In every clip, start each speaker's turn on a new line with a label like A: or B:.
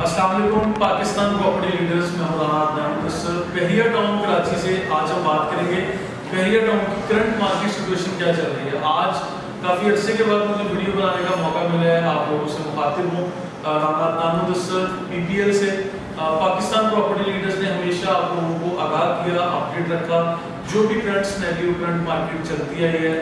A: अस्सलाम वालेकुम Pakistan property leaders में बहरिया टाउन कराची से आज हम बात करेंगे बहरिया टाउन की करंट मार्केट सिचुएशन क्या चल रही है। आज काफ़ी अरसे के बाद मुझे वीडियो बनाने का मौका मिला है, आप लोगों से मुखातिब हूँ। PPL से पाकिस्तान प्रॉपर्टी लीडर्स ने हमेशा आप लोगों को आगाह किया, अपडेट रखा, जो भी करंट सिनेरियो करंट मार्केट चलती आई है।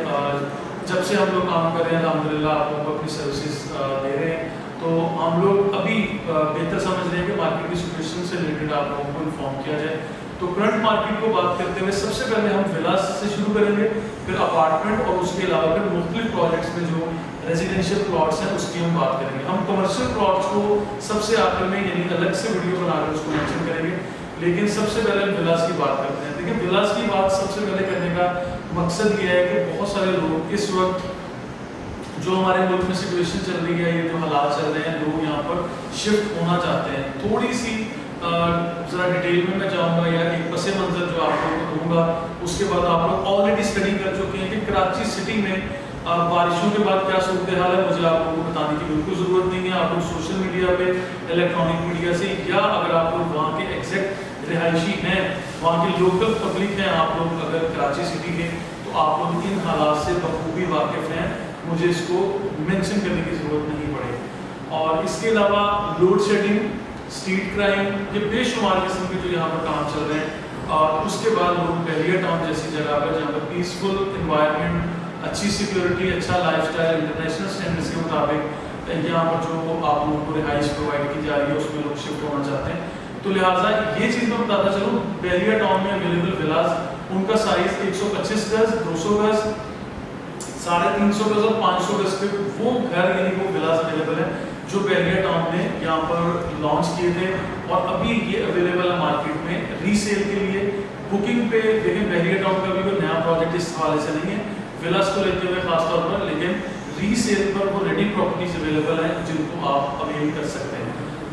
A: जब से हम लोग काम कर रहे हैं अल्हम्दुलिल्लाह आप लोगों को अपनी सर्विसेज दे रहे हैं, तो हम लोग अभी बेहतर समझ रहे हैं कि मार्केट की सिचुएशन से रिलेटेड आप लोगों को इन्फॉर्म किया जाए। तो करंट मार्केट को बात करते हुए सबसे पहले हम विलास से शुरू करेंगे, फिर अपार्टमेंट और उसके अलावा फिर मुख्तलिफ प्रोजेक्ट्स में जो रेजिडेंशियल प्लॉट्स हैं उसकी हम बात करेंगे। हम कमर्शियल प्लॉट्स को सबसे आखिर में यानी अलग से वीडियो बनाकर उसको मेंशन करेंगे, लेकिन सबसे पहले हम विलास की बात करते हैं। देखिए विलास की बात सबसे पहले करने का मकसद ये है कि बहुत सारे लोग इस वक्त जो हमारे मुल्क में सिचुएशन चल रही है, ये जो हालात चल रहे हैं, लोग यहाँ पर शिफ्ट होना चाहते हैं। थोड़ी सी ज़रा डिटेल में मैं जाऊँगा या एक पसे मंजर जो आप लोगों को दूंगा, उसके बाद आप लोग ऑलरेडी स्टडी कर चुके हैं कि कराची सिटी में बारिशों के बाद क्या सूरत हाल है, मुझे आप लोगों को बताने की बिल्कुल ज़रूरत नहीं है। आप लोग सोशल मीडिया पे, इलेक्ट्रॉनिक मीडिया से, या अगर आप लोग वहाँ के एग्जैक्ट रिहायशी हैं, वहाँ के लोकल पब्लिक हैं, आप लोग अगर कराची सिटी के, तो आप लोग इन हालात से बखूबी वाकिफ़ हैं, मुझे इसको मेंशन करने की ज़रूरत नहीं पड़ेगी। और इसके अलावा लोड शेडिंग, स्ट्रीट क्राइम, ये बेशुमार किस्म के जो यहाँ पर काम चल रहे हैं। और उसके बाद लोग बहरिया टाउन जैसी जगह पर जहाँ पर पीसफुल इन्वायरमेंट, अच्छी सिक्योरिटी, अच्छा लाइफस्टाइल, इंटरनेशनल स्टैंडर्ड्स के मुताबिक यहाँ पर जो आप लोगों को रिहाइश प्रोवाइड की जा रही है उसमें लोग शिफ्ट होना चाहते हैं। तो लिहाजा ये चीज़ मैं बताता चलूँ, बहरिया टाउन में अवेलेबल विलास, उनका साइज़ 125 गज, 200 गज, 350 गज और 500 गज के वो घर यानी वो विलास अवेलेबल है जो बहरिया टाउन ने यहाँ पर लॉन्च किए थे, और अभी ये अवेलेबल है मार्केट में रीसेल के लिए, बुकिंग पे। देखें बहरिया टाउन का भी कोई नया प्रोजेक्ट इस हवाले से नहीं है विलास को लेते हुए खासतौर पर, लेकिन रीसेल पर वो रेडी प्रॉपर्टीज अवेलेबल हैं जिनको आप अवेल कर सकते हैं।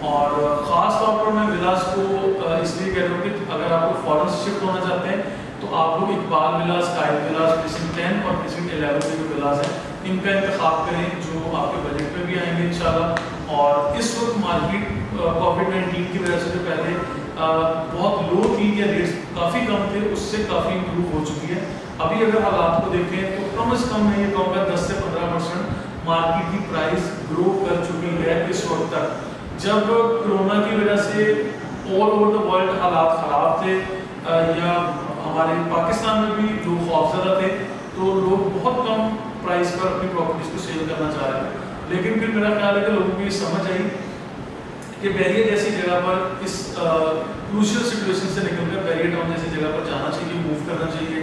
A: और ख़ास तौर पर मैं विलास को इसलिए कह रहा हूँ कि अगर आपको फॉरेन से शिफ्ट होना चाहते हैं तो आप लोग इकबाल विलास, कायद विलास, प्रीसिंक्ट 10 और प्रीसिंक्ट 11 के जो विलास हैं इनका इंतखाब करें, जो आपके बजट में भी आएंगे इंशाल्लाह। और इस वक्त मार्केट कोविड-19 की वजह से जो पहले बहुत लो थी या रेट्स काफ़ी कम थे, उससे काफ़ी इम्प्रूव हो चुकी है। अभी अगर हालात को देखें तो कम से कम मैं ये कहूँगा 10 से 15% मार्केट की प्राइस ग्रो कर चुकी है इस वक्त तक। जब कोरोना की वजह से ऑल ओवर द वर्ल्ड हालात ख़राब थे, या हमारे पाकिस्तान में भी लोग खौफज़दा थे, तो लोग बहुत कम प्राइस पर अपनी प्रॉपर्टीज़ को सेल करना चाह रहे थे। लेकिन फिर मेरा ख्याल है कि लोगों को ये समझ आई कि बहरिया जैसी जगह पर इस क्रूशियल सिचुएशन से निकलकर बहरिया टाउन जैसी जगह पर जाना चाहिए, मूव करना चाहिए,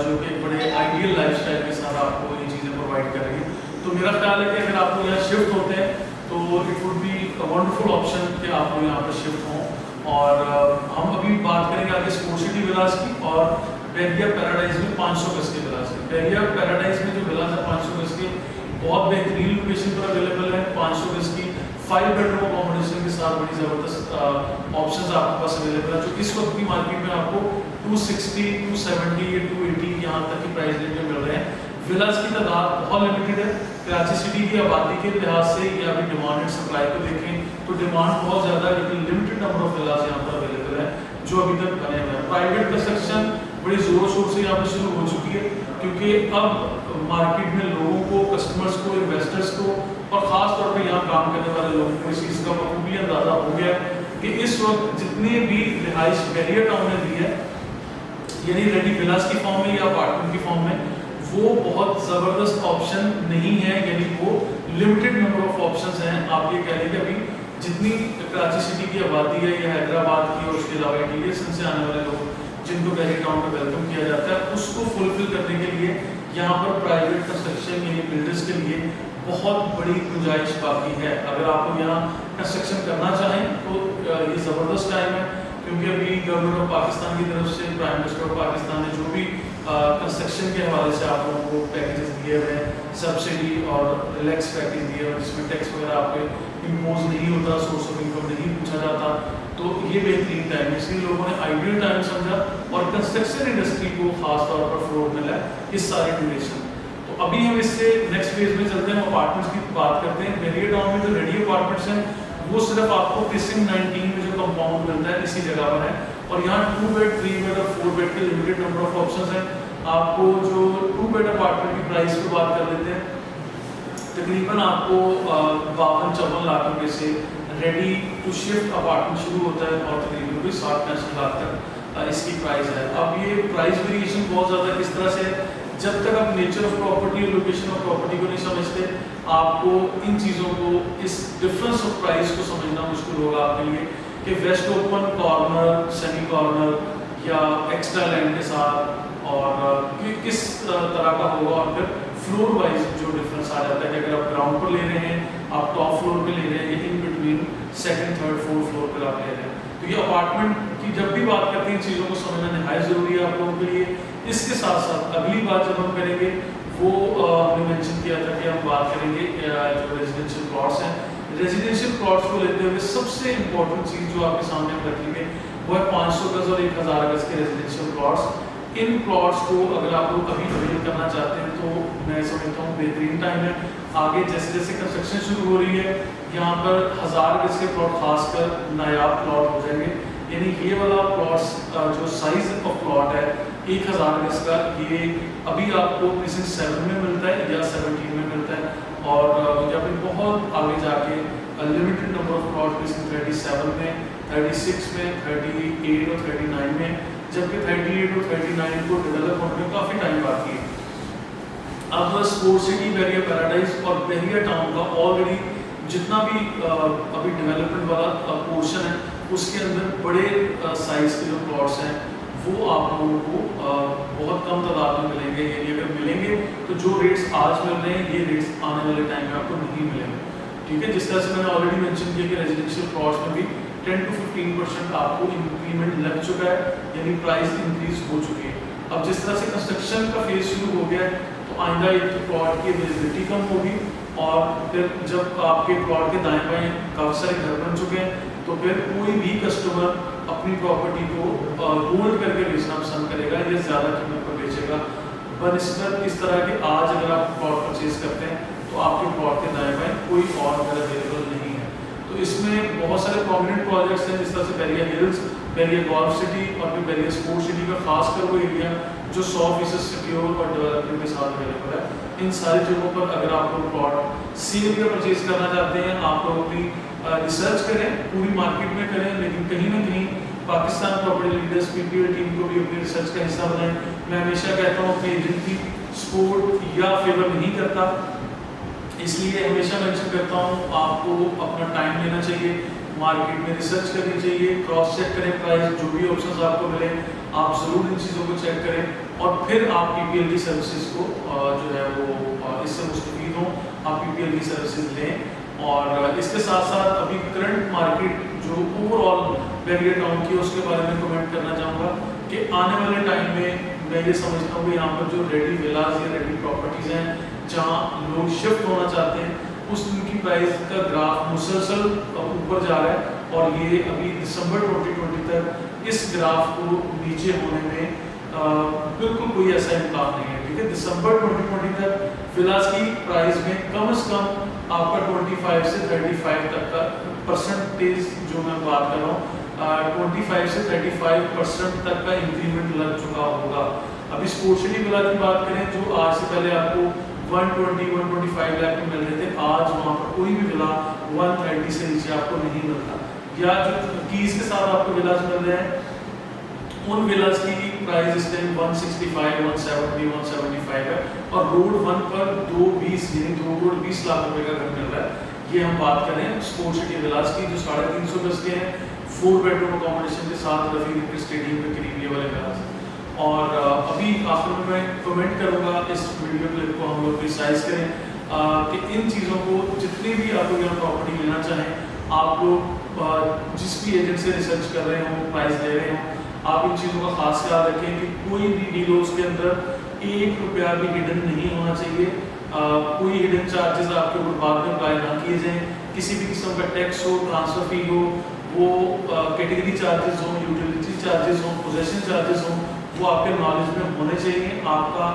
A: जो कि एक बड़े आइडियल लाइफस्टाइल के साथ आपको ये चीज़ें प्रोवाइड करेगी। तो मेरा ख्याल है कि अगर आप लोग यहाँ शिफ्ट होते हैं तो it would be a wonderful option कि आप लोग यहाँ पर शिफ्ट हों। और हम अभी बात करेंगे आगे स्पोर्ट सिटी विलास की और बहरिया पैराडाइज में 500 गज के विलास की। बहरिया पैराडाइज में जो विलास है 500 गज के बहुत बेहतरीन लोकेशन पर अवेलेबल है। 500 गज की 5 बेडरूम अकोमोडेशन के साथ बड़ी ज़बरदस्त ऑप्शंस आपके पास अवेलेबल है, जो इस वक्त की मार्केट में आपको 260, 270 या 280 यहाँ तक की प्राइस रेंज में मिल रहे हैं। विलास की तादाद बहुत लिमिटेड है। कराची सिटी की आबादी के लिहाज से या अभी डिमांड एंड सप्लाई को देखें तो डिमांड बहुत ज़्यादा है, लेकिन लिमिटेड नंबर ऑफ विलास यहाँ पर अवेलेबल है जो अभी तक बने हुए हैं। प्राइवेट कंस्ट्रक्शन बड़ी ज़ोर शोर से यहाँ पर शुरू हो चुकी है, क्योंकि अब मार्केट में लोगों को, कस्टमर्स को, इन्वेस्टर्स को और ख़ास तौर पर यहाँ काम करने वाले लोगों को इस चीज़ का बखूबी अंदाज़ा हो गया कि इस वक्त जितने भी रिहाइश बहरिया टाउन ने दी है, यानी रेडी विलास की फॉर्म में या अपार्टमेंट की फॉर्म में, वो बहुत ज़बरदस्त ऑप्शन नहीं है, यानी वो लिमिटेड नंबर ऑफ ऑप्शंस हैं। आप ये कह रहे हैं कि अभी जितनी कराची सिटी की आबादी है या हैदराबाद की और उसके अलावा इंटीरियर से आने वाले लोग जिनको बहरिया टाउन में वेलकम किया जाता है, उसको फुलफिल करने के लिए यहाँ पर प्राइवेट कंस्ट्रक्शन यानी बिल्डर्स के लिए बहुत बड़ी गुंजाइश बाकी है। अगर आप लोग यहाँ कंस्ट्रक्शन करना चाहें तो ये ज़बरदस्त टाइम है, क्योंकि अभी गवर्नमेंट ऑफ पाकिस्तान की तरफ से प्राइम मिनिस्टर ऑफ पाकिस्तान ने जो भी कंस्ट्रक्शन के हवाले से आप लोगों को पैकेजेस दिए हुए हैं, सब्सिडी और रिलैक्स पैकेज दिए हुए हैं जिसमें टैक्स वगैरह आप पे इम्पोज नहीं होता, सोर्स ऑफ इनकम नहीं पूछा जाता, तो ये बेहतरीन टाइम है। इसलिए लोगों ने आइडियल टाइम समझा और कंस्ट्रक्शन इंडस्ट्री को खास तौर पर फ्लोर मिला है इस सारी ड्यूरेशन। तो अभी हम इससे नेक्स्ट फेज में चलते हैं, अपार्टमेंट्स की बात करते हैं। बहरिया टाउन में जो रेडी अपार्टमेंट्स हैं वो सिर्फ आपको प्रीसिंक्ट 19 में जो कंपाउंड मिलता है इसी जगह पर है। और यहाँ 2 बेड 3 बेड और 4 बेड के लिमिटेड नंबर ऑफ ऑप्शंस हैं। आपको जो 2 बेड अपार्टमेंट की प्राइस पे बात कर लेते हैं, तकरीबन आपको 52-54 लाख रुपए से रेडी टू शिफ्ट अपार्टमेंट शुरू होता है और तकरीबन कोई 60-65 लाख तक इसकी प्राइस है। अब ये प्राइस वेरिएशन बहुत ज़्यादा किस तरह से है, जब तक आप नेचर ऑफ प्रॉपर्टी और लोकेशन ऑफ प्रॉपर्टी को नहीं समझते, आपको इन चीज़ों को, इस डिफरेंस ऑफ प्राइस को समझना मुश्किल होगा आपके लिए कि waste open corner, semi corner या एक्स्ट्रा लैंड के साथ और किस तरह का होगा। और फिर फ्लोर वाइज जो डिफरेंस आ जाता है कि अगर आप ग्राउंड पर ले रहे हैं, आप टॉप फ्लोर पे ले रहे हैं, या in between second third fourth floor पर आप ले रहे हैं, तो ये अपार्टमेंट की जब भी बात करते हैं इन चीज़ों को समझना नहायत ज़रूरी है आप लोगों के लिए। इसके साथ साथ अगली बात जब हम करेंगे वो हमने मेंशन किया था कि हम बात करेंगे जो रेजिडेंशियल प्लॉट्स हैं। रेजिडेंशियल प्लॉट्स को लेते हुए सबसे इम्पोर्टेंट चीज़ जो आपके सामने हम रखेंगे वो है 500 गज और 1000 गज के रेजिडेंशियल प्लॉट्स। इन प्लॉट्स को अगर आप लोग अभी अवेल करना चाहते हैं तो मैं समझता हूँ बेहतरीन टाइम है। आगे जैसे जैसे कंस्ट्रक्शन शुरू हो रही है, यहाँ पर 1000 गज के प्लॉट खासकर नायाब प्लॉट हो जाएंगे। यानी ये वाला प्लॉट्स जो साइज ऑफ प्लॉट है 1000 गज का, ये अभी आपको प्रीसिंक्ट 7 में मिलता है या 17 में मिलता है। और जब बहुत आगे जाके limited number of plot precinct 37 में, 36 में, 38 और 39 में, जबकि 38 और 39 को डेवलप होने में काफ़ी टाइम बाकी है। अब स्पोर्ट्स सिटी, बैरियर पैराडाइज और बैरियर टाउन का ऑलरेडी जितना भी अभी डेवलपमेंट वाला पोर्शन है उसके अंदर बड़े साइज के जो प्लॉट्स हैं वो आप लोगों को बहुत कम तादाद में मिलेंगे। यानी अगर मिलेंगे तो जो रेट्स आज मिल रहे हैं ये रेट्स आने वाले टाइम में आपको नहीं मिलेंगे। ठीक है, जिस तरह से मैंने ऑलरेडी मेंशन किया कि रेजिडेंशियल प्लॉट्स में भी 10 to 15% आपको इंक्रीमेंट लग चुका है, यानी प्राइस इंक्रीज हो चुकी है। अब जिस तरह से कंस्ट्रक्शन का फेज शुरू हो गया है तो आइंदा एक तो प्लॉट की अवेलेबिलिटी कम होगी और फिर जब आपके प्लॉट के दाएं बाएं काफ़ी सारे घर बन चुके हैं तो फिर कोई भी कस्टमर अपनी प्रॉपर्टी को होल्ड करके बेचना पसंद करेगा या ज़्यादा कीमत पर बेचेगा बनिस्बत इस तरह के आज अगर आप प्लॉट परचेज करते हैं तो आपके प्लॉट के दाएं बाएं कोई और घर अवेलेबल नहीं है। तो इसमें बहुत सारे प्रोमिनेंट प्रोजेक्ट्स हैं जिस तरह से barrier hills, barrier golf city और फिर बैरियर स्पोर्ट्स सिटी का खासकर वो एरिया जो 100% सिक्योर और डेवलपमेंट के साथ अवेलेबल है। इन सारी जगहों पर अगर आप लोग प्लॉट सेल या परचेज करना चाहते हैं, आप लोग अपनी रिसर्च करें, पूरी मार्केट में करें, लेकिन कहीं ना कहीं Pakistan property leaders PPL team को भी अपनी रिसर्च का हिस्सा बनाएं। मैं हमेशा कहता हूँ अपनी एजेंट की सपोर्ट या फेवर नहीं करता, इसलिए हमेशा मेंशन करता हूँ आपको अपना टाइम लेना चाहिए, मार्केट में रिसर्च करनी चाहिए, क्रॉस चेक करें प्राइस, जो भी ऑप्शंस आपको मिले आप ज़रूर इन चीज़ों को चेक करें और फिर आप पीपीएल की सर्विसेज को जो है वो इससे मुस्तफीद हों, आप पीपीएल की सर्विसेज लें। और इसके साथ साथ अभी करंट मार्केट जो ओवरऑल बैरियर टाउन की उसके बारे में कमेंट करना चाहूँगा कि आने वाले टाइम में मैं ये समझता हूँ कि यहाँ पर जो रेडी विलास या रेडी प्रॉपर्टीज़ हैं जहाँ लोग शिफ्ट होना चाहते हैं उस उनकी प्राइस का ग्राफ मुसलसल ऊपर जा रहा है और ये अभी दिसंबर 2020 तक इस ग्राफ को नीचे होने में बिल्कुल कोई ऐसा इम्कान नहीं है। ठीक है, दिसंबर 2020 तक विलास की प्राइस में कम से कम आपका 25 से 35 तक का परसेंटेज जो मैं बात कर रहा हूँ 25 से 35% तक का इंक्रीमेंट लग चुका होगा। अभी स्पोर्ट्स सिटी विला की बात करें जो आज से पहले आपको 120-125 लाख में मिल रहे थे, आज वहाँ पर कोई भी विला 130 से नीचे आपको नहीं मिलता, या जो कीज के साथ आपको विलास मिल रहे हैं उन विलास की प्राइस इस टाइम 165, 170, 175 है और रोड 1 पर 220 यानी 2 करोड़ 20 लाख रुपए का घर मिल रहा है। ये हम बात करें स्पोर्ट्स सिटी विलास की जो 350 गज के हैं, 4 बेडरूम अकोमोडेशन के साथ रफी क्रिकेट स्टेडियम के करीब ये वाले विलास। और अभी आखिर में मैं कमेंट करूँगा इस वीडियो क्लिप को हम लोग प्रिसाइज करें कि इन चीज़ों को जितनी भी आप लोग यहाँ प्रॉपर्टी लेना चाहें आप लोग जिस भी एजेंट से रिसर्च कर रहे हों, प्राइस ले रहे हों, आप इन चीज़ों का खास ख्याल रखें कि कोई भी डील हो उसके अंदर 1 रुपया भी हिडन नहीं होना चाहिए। कोई हिडन चार्जेस आपके ऊपर बाद में अप्लाई ना किए जाएँ, किसी भी किस्म का टैक्स हो, ट्रांसफ़र फी हो, वो कैटेगरी चार्जेस हों, यूटिलिटी चार्जेस हों, पोजेसन चार्जेस हों, वो आपके नॉलेज में होने चाहिए। आपका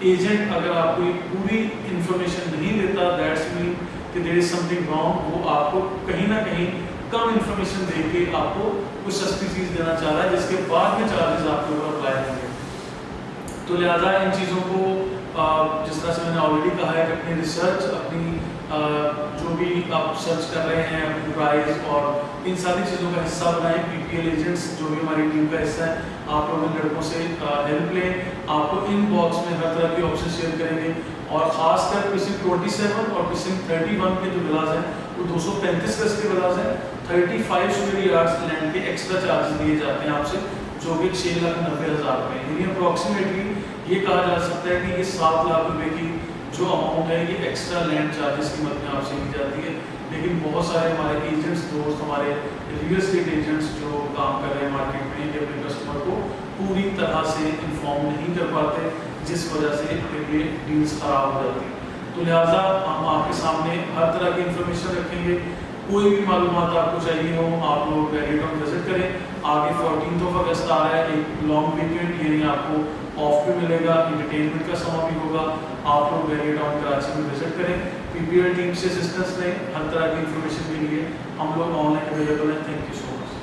A: एजेंट अगर आपको पूरी इन्फॉर्मेशन नहीं देता दैट्स मीन कि कि देयर इज समथिंग रॉन्ग, वो आपको कहीं ना कहीं कम इन्फॉर्मेशन दे के आपको कुछ सस्ती चीज़ देना चाह रहा है, जिसके बाद में चार्जेस आपके ऊपर अप्लाई होंगे। तो लिहाजा इन चीज़ों को जिस तरह से मैंने ऑलरेडी कहा है कि अपनी रिसर्च, अपनी जो भी आप सर्च कर रहे हैं, अपनी प्राइस और इन सारी चीज़ों का हिस्सा बनाएं। पीपीएल एजेंट्स जो भी हमारी टीम का हिस्सा है, आप लोग इन लड़कों से हेल्प लें। आपको इन बॉक्स में हर तरह की ऑप्शन शेयर करेंगे, और ख़ासकर पिसिंग 27 और पिसिंग 31 के जो विलास हैं वो 235 गज के विलास हैं। 35 स्क्वायर यार्ड्स लैंड के एक्स्ट्रा चार्जेस दिए जाते हैं आपसे, जो कि 6,90,000 रुपये, यानी अप्रॉक्सीमेटली ये कहा जा सकता है कि ये 7 लाख रुपए की जो अमाउंट है ये एक्स्ट्रा लैंड चार्जेस की मद में आपसे ली जाती है। लेकिन बहुत सारे हमारे एजेंट्स दोस्त, हमारे रियल एस्टेट एजेंट्स जो काम कर रहे हैं मार्केट में, ये अपने कस्टमर को पूरी तरह से इन्फॉर्म नहीं कर पाते, जिस वजह से ये डील्स ख़राब हो जाती हैं। तो लिहाजा हम आपके सामने हर तरह की इंफॉर्मेशन रखेंगे। कोई भी मालूमात आपको चाहिए हो, आप लोग वेरिएटॉन विजिट करें। आगे 14 अगस्त आ रहा है, एक लॉन्ग वीकेंड, यानी आपको ऑफ भी मिलेगा, इंटरटेनमेंट का समय भी होगा। आप लोग वेरिएटॉन कराची में विजिट करें, पीपीएल टीम से असिस्टेंस लें। हर तरह की इंफॉर्मेशन के लिए हम लोग ऑनलाइन अवेलेबल हैं। Thank you so much.